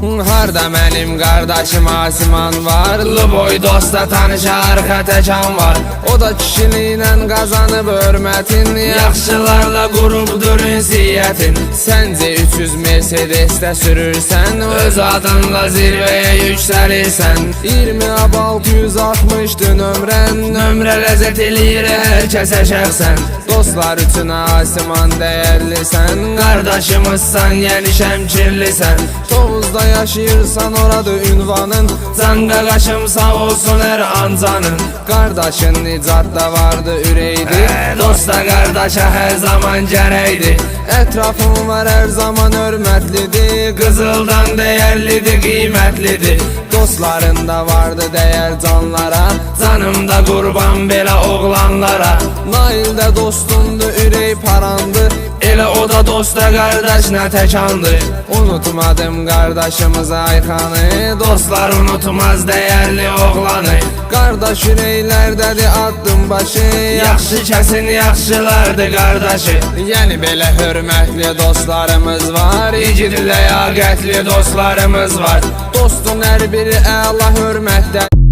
Harda mənim qardaşım Asiman var, Luboy dosta tanış arxa təkan var. O da kişiliğinə qazanıb hörmətin, yaxşılarla qurubdur ünsiyyətin. Səncə 300 Mercedes-də sürürsən, öz adınla zirvəyə yüksəlirsən. 20 ab 660'dı nömrən, nömrə ləzzət eləyir hər kəsə şəxsən. Dostlar üçün Asiman dəyərlisən, qardaşımızsan, yəni şəmkirlisən. Tovuzda yaşayırsan, orada ünvanın, Canqa qaşım sağ olsun hər ancanın. Qardaşın nicatda vardı ürəkdi, dosta qardaşa hər zaman gərəkdi. Ətrafın var hər zaman hörmətlidir, qızıldan dəyərlidir, qiymətlidir. Dostlarında vardı dəyər canlara, canımda qurban belə oğlanlara. Nail də dostumdu, ürək parandı, elə o da dosta qardaşına təkandı. Unutmadım qardaşımız Ayxanı, dostlar unutmaz dəyərli oğlanı. Qardaş ürəklərdədir addım başı, yaxşı kəsin yaxşılardı qardaşı. Yəni belə hörmətli dostlarımız var, igid ləyaqətli dostlarımız var. Dostun hər biri əla hörmətdə.